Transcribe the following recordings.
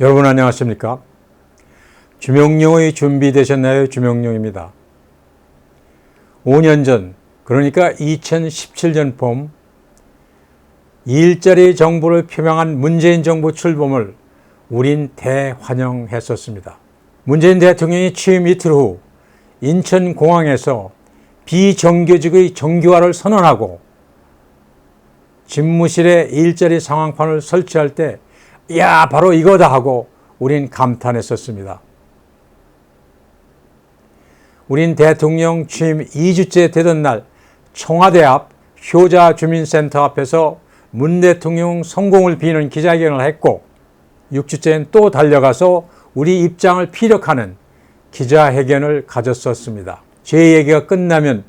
여러분 안녕하십니까? 주명용이 준비되셨나요? 주명용입니다. 5년 전, 그러니까 2017년 봄 일자리 정부를 표명한 문재인 정부 출범을 우린 대환영했었습니다. 문재인 대통령이 취임 이틀 후 인천공항에서 비정규직의 정규화를 선언하고 집무실에 일자리 상황판을 설치할 때 야, 바로 이거다 하고 우린 감탄했었습니다. 우린 대통령 취임 2주째 되던 날 청와대 앞 효자주민센터 앞에서 문 대통령 성공을 비는 기자회견을 했고 6주째는 또 달려가서 우리 입장을 피력하는 기자회견을 가졌었습니다. 제 얘기가 끝나면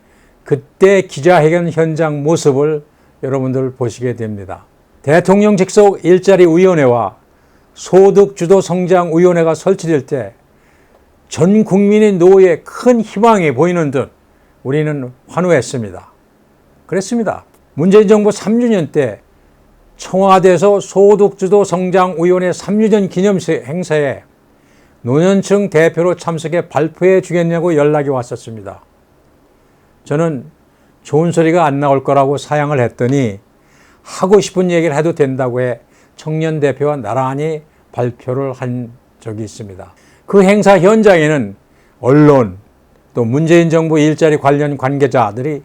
그때 기자회견 현장 모습을 여러분들 보시게 됩니다. 대통령 직속 일자리위원회와 소득주도성장위원회가 설치될 때 전 국민의 노후에 큰 희망이 보이는 듯 우리는 환호했습니다. 그랬습니다. 문재인 정부 3주년 때 청와대에서 소득주도성장위원회 3주년 기념식 행사에 노년층 대표로 참석해 발표해 주겠냐고 연락이 왔었습니다. 저는 좋은 소리가 안 나올 거라고 사양을 했더니 하고 싶은 얘기를 해도 된다고 해 청년 대표와 나란히 발표를 한 적이 있습니다. 그 행사 현장에는 언론 또 문재인 정부 일자리 관련 관계자들이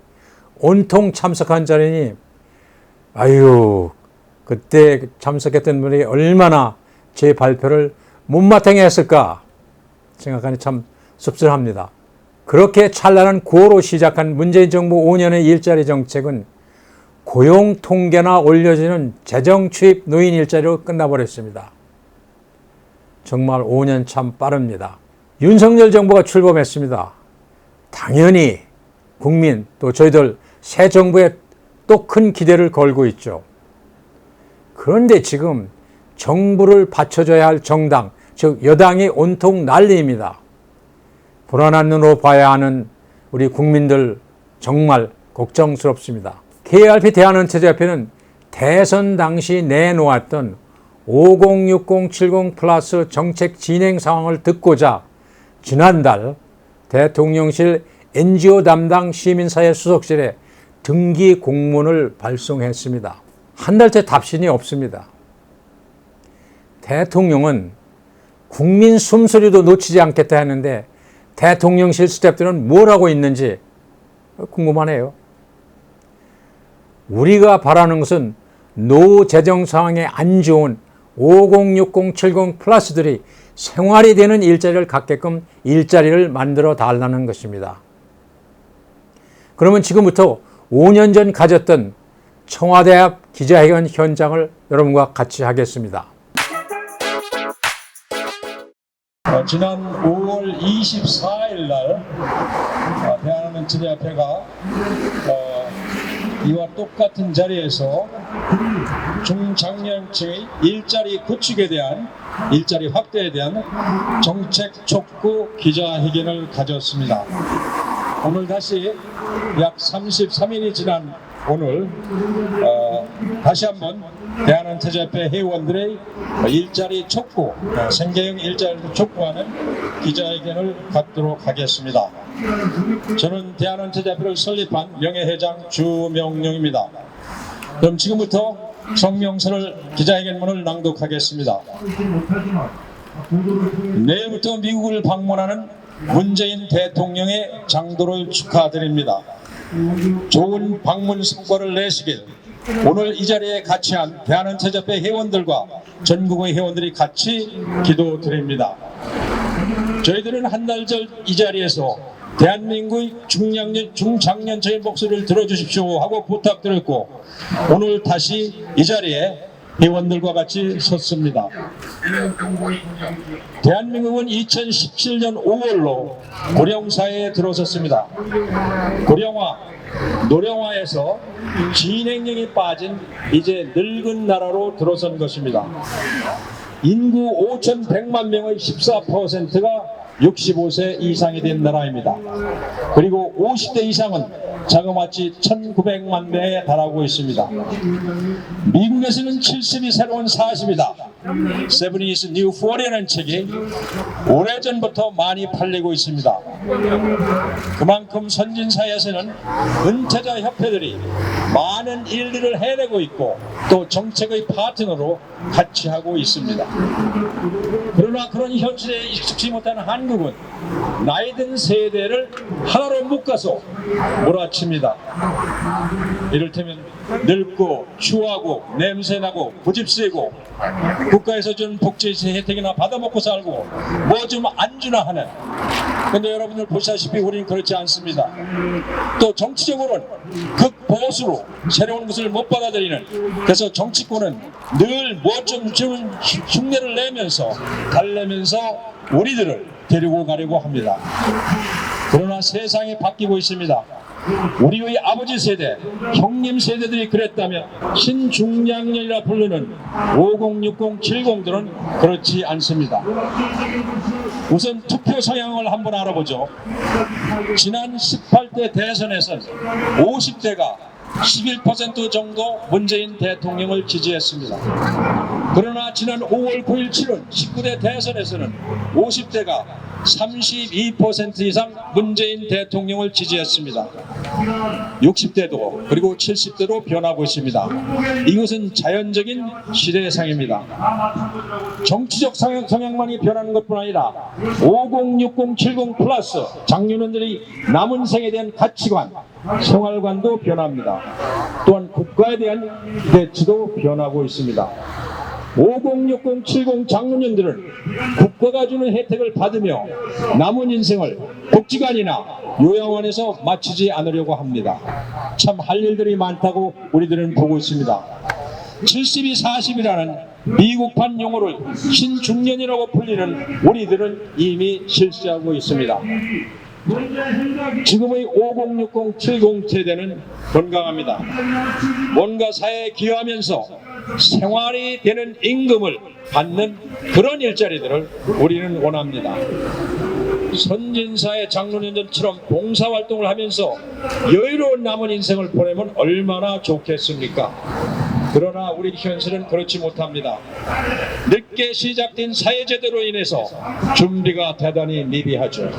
온통 참석한 자리니 아유 그때 참석했던 분이 얼마나 제 발표를 못마땅해 했을까 생각하니 참 씁쓸합니다. 그렇게 찬란한 구호로 시작한 문재인 정부 5년의 일자리 정책은 고용 통계나 올려지는 재정 추입 노인 일자리로 끝나버렸습니다. 정말 5년 참 빠릅니다. 윤석열 정부가 출범했습니다. 당연히 국민 또 저희들 새 정부에 또 큰 기대를 걸고 있죠. 그런데 지금 정부를 받쳐줘야 할 정당, 즉 여당이 온통 난리입니다. 불안한 눈으로 봐야 하는 우리 국민들 정말 걱정스럽습니다. KRP 대한은퇴자협회는 대선 당시 내놓았던 506070 플러스 정책 진행 상황을 듣고자 지난달 대통령실 NGO 담당 시민사회 수석실에 등기 공문을 발송했습니다. 한 달째 답신이 없습니다. 대통령은 국민 숨소리도 놓치지 않겠다 했는데 대통령실 스태프들은 뭘 하고 있는지 궁금하네요. 우리가 바라는 것은 노후 재정 상황에 안 좋은 506070 플러스들이 생활이 되는 일자리를 갖게끔 일자리를 만들어 달라는 것입니다. 그러면 지금부터 5년 전 가졌던 청와대 앞 기자회견 현장을 여러분과 같이 하겠습니다. 지난 5월 24일 날 대한은퇴자협회가 이와 똑같은 자리에서 중장년층의 일자리 구축에 대한 일자리 확대에 대한 정책 촉구 기자회견을 가졌습니다. 오늘 다시 약 33일이 지난 오늘 다시 한번 대한은퇴자협회 회원들의 일자리 촉구, 생계형 일자리를 촉구하는 기자회견을 갖도록 하겠습니다. 저는 대한은퇴자협회를 설립한 명예회장 주명용입니다. 그럼 지금부터 성명서를 기자회견문을 낭독하겠습니다. 내일부터 미국을 방문하는 문재인 대통령의 장도를 축하드립니다. 좋은 방문 성과를 내시길 오늘 이 자리에 같이 한 대한은퇴자협회 회원들과 전국의 회원들이 같이 기도드립니다. 저희들은 한 달 전 이 자리에서 대한민국의 중장년층의 목소리를 들어주십시오 하고 부탁드렸고 오늘 다시 이 자리에 회원들과 같이 섰습니다. 대한민국은 2017년 5월로 고령사회에 들어섰습니다. 고령화, 노령화에서 진행령이 빠진 이제 늙은 나라로 들어선 것입니다. 인구 5,100만 명의 14%가 65세 이상이 된 나라입니다. 그리고 50대 이상은 자그마치 1900만 명에 달하고 있습니다. 미국에서는 70이 새로운 40이다. 70 is new 40라는 책이 오래전부터 많이 팔리고 있습니다. 그만큼 선진사회에서는 은퇴자 협회들이 많은 일들을 해내고 있고 또 정책의 파트너로 같이 하고 있습니다. 그러나 그런 현실에 익숙지 못한 한국은 나이든 세대를 하나로 묶어서 몰아칩니다. 이를테면 늙고 추하고 냄새나고 고집세고 국가에서 주는 복지 혜택이나 받아먹고 살고 뭐 좀 안 주나 하는. 근데 여러분들 보시다시피 우리는 그렇지 않습니다. 또 정치적으로는 극보수로 새로운 것을 못 받아들이는, 그래서 정치권은 늘 뭐 좀 주는 흉내를 내면서 달래면서 우리들을 데리고 가려고 합니다. 그러나 세상이 바뀌고 있습니다. 우리의 아버지 세대, 형님 세대들이 그랬다면 신중장년이라 부르는 50, 60, 70들은 그렇지 않습니다. 우선 투표 성향을 한번 알아보죠. 지난 18대 대선에서는 50대가 11% 정도 문재인 대통령을 지지했습니다. 그러나 지난 5월 9일 치른 19대 대선에서는 50대가 32% 이상 문재인 대통령을 지지했습니다. 60대도 그리고 70대도 변하고 있습니다. 이것은 자연적인 시대상입니다. 정치적 성향만이 변하는 것뿐 아니라 50, 60, 70 플러스 장년들이 남은 생에 대한 가치관, 생활관도 변합니다. 또한 국가에 대한 기대치도 변하고 있습니다. 50, 60, 70 장년들은 국가가 주는 혜택을 받으며 남은 인생을 복지관이나 요양원에서 마치지 않으려고 합니다. 참 할 일들이 많다고 우리들은 보고 있습니다. 70이 40이라는 미국판 용어를 신중년이라고 불리는 우리들은 이미 실시하고 있습니다. 지금의 50, 60, 70 세대는 건강합니다. 뭔가 사회에 기여하면서 생활이 되는 임금을 받는 그런 일자리들을 우리는 원합니다. 선진사의 장로년들처럼 봉사활동을 하면서 여유로운 남은 인생을 보내면 얼마나 좋겠습니까? 그러나 우리 현실은 그렇지 못합니다. 늦게 시작된 사회제도로 인해서 준비가 대단히 미비하죠.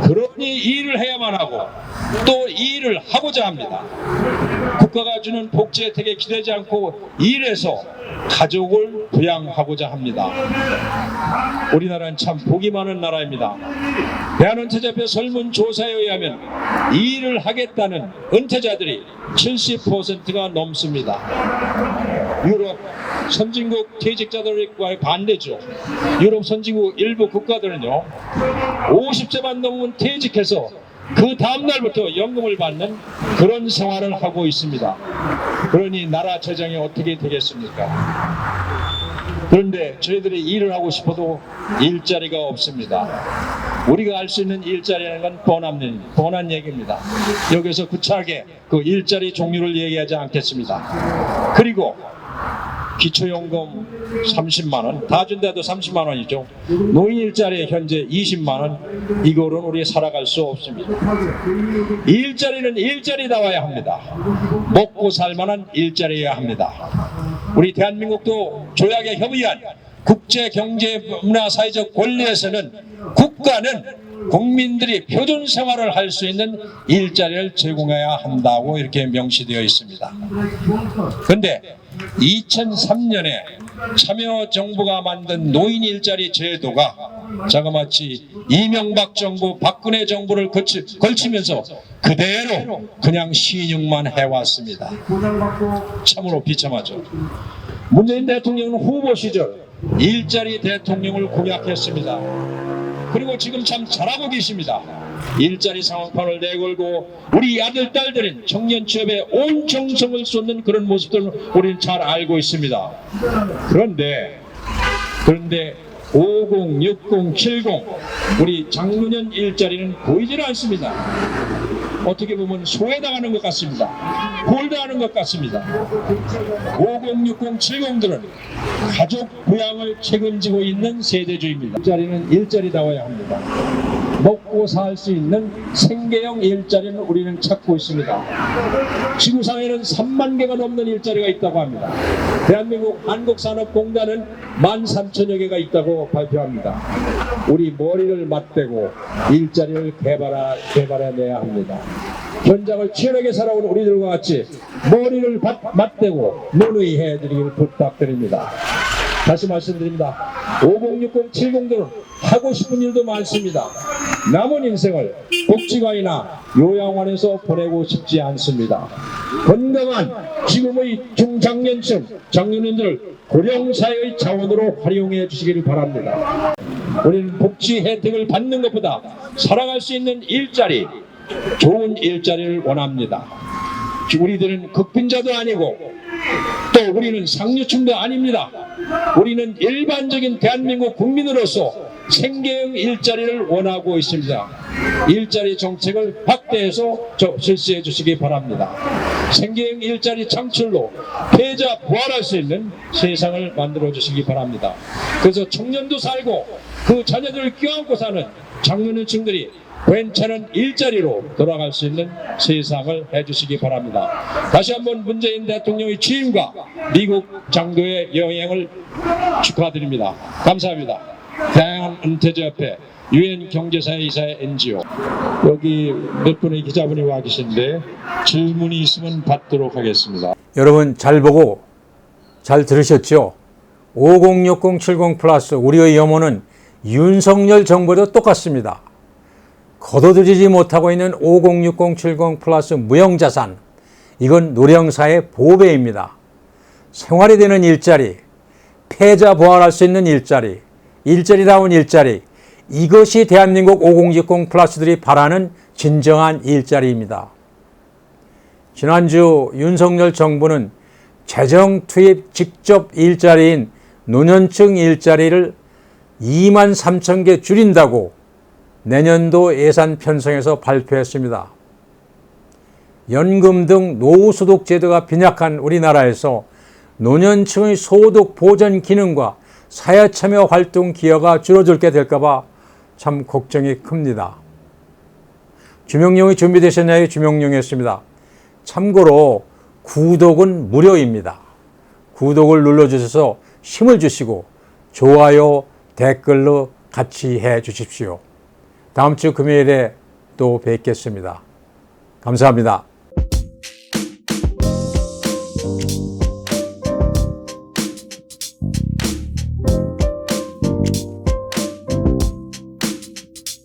그러니 일을 해야만 하고 또 일을 하고자 합니다. 국가가 주는 복지 혜택에 기대지 않고 일해서 가족을 부양하고자 합니다. 우리나라는 참 복이 많은 나라입니다. 대한은퇴자협회 설문조사에 의하면 일을 하겠다는 은퇴자들이 70%가 넘습니다. 유럽 선진국 퇴직자들과의 반대죠. 유럽 선진국 일부 국가들은요 50세만 넘으면 퇴직해서 그 다음날부터 연금을 받는 그런 생활을 하고 있습니다. 그러니 나라 재정이 어떻게 되겠습니까? 그런데 저희들이 일을 하고 싶어도 일자리가 없습니다. 우리가 알 수 있는 일자리라는 건 뻔한 얘기입니다. 여기서 구차하게 그 일자리 종류를 얘기하지 않겠습니다. 그리고 기초연금 30만원 다 준대도 30만원이죠. 노인 일자리 현재 20만원, 이거로는 우리 살아갈 수 없습니다. 일자리는 일자리다워야 합니다. 먹고 살만한 일자리여야 합니다. 우리 대한민국도 조약에 협의한 국제경제문화사회적 권리에서는 국가는 국민들이 표준 생활을 할 수 있는 일자리를 제공해야 한다고 이렇게 명시되어 있습니다. 그런데 2003년에 참여정부가 만든 노인 일자리 제도가 자그마치 이명박 정부, 박근혜 정부를 걸치면서 그대로 그냥 시행만 해왔습니다. 참으로 비참하죠. 문재인 대통령은 후보 시절 일자리 대통령을 공약했습니다. 그리고 지금 참 잘하고 계십니다. 일자리 상황판을 내걸고 우리 아들, 딸들은 청년 취업에 온 정성을 쏟는 그런 모습들을 우리는 잘 알고 있습니다. 그런데 50, 60, 70 우리 장노년 일자리는 보이질 않습니다. 어떻게 보면 소외당하는 것 같습니다. 홀당하는 것 같습니다. 50, 60, 70들은 가족 부양을 책임지고 있는 세대주의입니다. 일자리는 일자리다워야 합니다. 먹고 살 수 있는 생계형 일자리는 우리는 찾고 있습니다. 지구상에는 3만 개가 넘는 일자리가 있다고 합니다. 대한민국 한국산업공단은 13,000여 개가 있다고 발표합니다. 우리 머리를 맞대고 일자리를 개발해내야 합니다. 현장을 치열하게 살아온 우리들과 같이 머리를 맞대고 논의해드리길 부탁드립니다. 다시 말씀드립니다. 5060, 70들은 하고 싶은 일도 많습니다. 남은 인생을 복지관이나 요양원에서 보내고 싶지 않습니다. 건강한 지금의 중장년층, 장년인들을 고령사회의 자원으로 활용해 주시기를 바랍니다. 우리는 복지 혜택을 받는 것보다 살아갈 수 있는 일자리, 좋은 일자리를 원합니다. 우리들은 극빈자도 아니고 또 우리는 상류층도 아닙니다. 우리는 일반적인 대한민국 국민으로서 생계형 일자리를 원하고 있습니다. 일자리 정책을 확대해서 실시해 주시기 바랍니다. 생계형 일자리 창출로 패자 부활할 수 있는 세상을 만들어 주시기 바랍니다. 그래서 청년도 살고 그 자녀들을 껴안고 사는 장년층들이 괜찮은 일자리로 돌아갈 수 있는 세상을 해주시기 바랍니다. 다시 한번 문재인 대통령의 취임과 미국 장교의 여행을 축하드립니다. 감사합니다. 다양한 은퇴자협회 유엔 경제사회 이사회 NGO 여기 몇 분의 기자분이 와 계신데 질문이 있으면 받도록 하겠습니다. 여러분 잘 보고 잘 들으셨죠? 5060, 70 플러스 우리의 염원은 윤석열 정부도 똑같습니다. 거둬들이지 못하고 있는 5060, 70 플러스 무형자산, 이건 노령사의 보배입니다. 생활이 되는 일자리, 패자 부활할 수 있는 일자리, 일자리다운 일자리, 이것이 대한민국 5060 플러스들이 바라는 진정한 일자리입니다. 지난주 윤석열 정부는 재정 투입 직접 일자리인 노년층 일자리를 23,000개 줄인다고 내년도 예산 편성에서 발표했습니다. 연금 등 노후소득 제도가 빈약한 우리나라에서 노년층의 소득 보전 기능과 사회참여 활동 기여가 줄어들게 될까봐 참 걱정이 큽니다. 주명용이 준비되셨나요? 주명용이었습니다. 참고로 구독은 무료입니다. 구독을 눌러주셔서 힘을 주시고 좋아요, 댓글로 같이 해 주십시오. 다음 주 금요일에 또 뵙겠습니다. 감사합니다.